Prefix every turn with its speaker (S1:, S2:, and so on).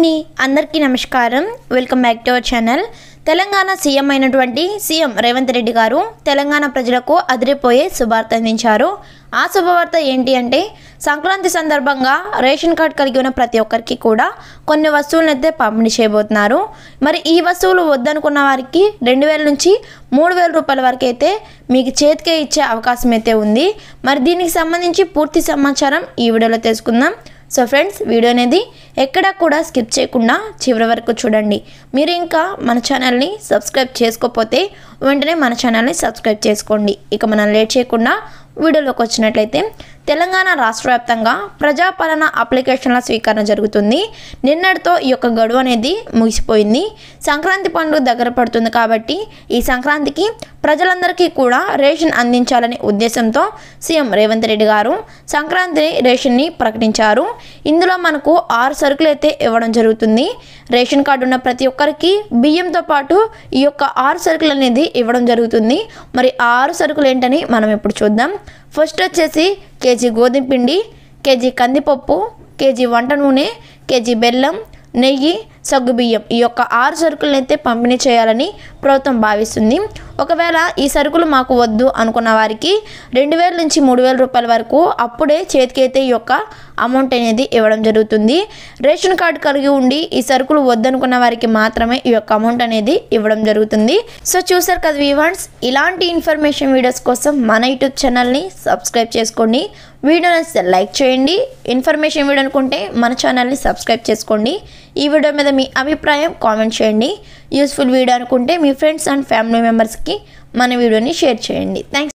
S1: అందరికీ నమస్కారం. Welcome back to our channel. Telangana CM అయినటువంటి సీఎం రేవంత్ రెడ్డి గారు తెలంగాణ ప్రజలకు అదిరిపోయే శుభార్త అందించారు. ఆ శుభవార్త ఏంటి అంటే సంక్రాంతి సందర్భంగా రేషన్ కార్డు కలిగి ఉన్న ప్రతి ఒక్కరికి కూడా కొన్ని వస్తువులను అయితే పంపిణీ చేయబోతున్నారు. మరి ఈ వస్తువులు వద్దనుకున్న వారికి 2000 నుంచి 3000 రూపాయల వరకు అయితే మీకు చేతికే ఇచ్చే అవకాశం అయితే ఉంది. మరి దీనికి సంబంధించి పూర్తి సమాచారం ఈ వీడియోలో తెలుసుకుందాం. సో ఫ్రెండ్స్, వీడియో అనేది ఎక్కడా కూడా స్కిప్ చేయకుండా చివరి వరకు చూడండి. మీరు ఇంకా మన ఛానల్ని సబ్స్క్రైబ్ చేసుకోకపోతే వెంటనే మన ఛానల్ని సబ్స్క్రైబ్ చేసుకోండి. ఇక మనం లేట్ చేయకుండా వీడియోలోకి వచ్చినట్లయితే తెలంగాణ రాష్ట్ర వ్యాప్తంగా ప్రజాపాలన అప్లికేషన్ల స్వీకరణ జరుగుతుంది. నిన్నటితో ఈ యొక్క గడువు అనేది ముగిసిపోయింది. సంక్రాంతి పండుగ దగ్గర పడుతుంది కాబట్టి ఈ సంక్రాంతికి ప్రజలందరికీ కూడా రేషన్ అందించాలనే ఉద్దేశంతో సీఎం రేవంత్ రెడ్డి గారు సంక్రాంతి రేషన్ని ప్రకటించారు. ఇందులో మనకు 6 సరుకులు అయితే ఇవ్వడం జరుగుతుంది. రేషన్ కార్డు ఉన్న ప్రతి ఒక్కరికి బియ్యంతో పాటు ఈ యొక్క 6 సరుకులు అనేది ఇవ్వడం జరుగుతుంది. మరి 6 సరుకులు ఏంటని మనం ఇప్పుడు చూద్దాం. ఫస్ట్ వచ్చేసి కేజీ గోధుమ పిండి, కేజీ కందిపప్పు, కేజీ వంట నూనె, కేజీ బెల్లం, నెయ్యి, సగ్గుబియ్యం. ఈ యొక్క 6 సరుకులను అయితే పంపిణీ చేయాలని ప్రభుత్వం భావిస్తుంది. ఒకవేళ ఈ సరుకులు మాకు వద్దు అనుకున్న వారికి 2000 నుంచి 3000 రూపాయల వరకు అప్పుడే చేతికి అయితే ఈ యొక్క అమౌంట్ అనేది ఇవ్వడం జరుగుతుంది. రేషన్ కార్డు కలిగి ఉండి ఈ సరుకులు వద్దనుకున్న వారికి మాత్రమే ఈ యొక్క అమౌంట్ అనేది ఇవ్వడం జరుగుతుంది. సో చూసారు కదా వ్యూవర్స్, ఇలాంటి ఇన్ఫర్మేషన్ వీడియోస్ కోసం మన యూట్యూబ్ ఛానల్ని సబ్స్క్రైబ్ చేసుకోండి. వీడియోని లైక్ చేయండి. ఇన్ఫర్మేషన్ వీడియో అనుకుంటే మన ఛానల్ని సబ్స్క్రైబ్ చేసుకోండి. ఈ వీడియో మీద మీ అభిప్రాయం కామెంట్ చేయండి. యూస్ఫుల్ వీడియో అనుకుంటే మీ ఫ్రెండ్స్ అండ్ ఫ్యామిలీ మెంబర్స్కి మన వీడియోని షేర్ చేయండి. థ్యాంక్స్.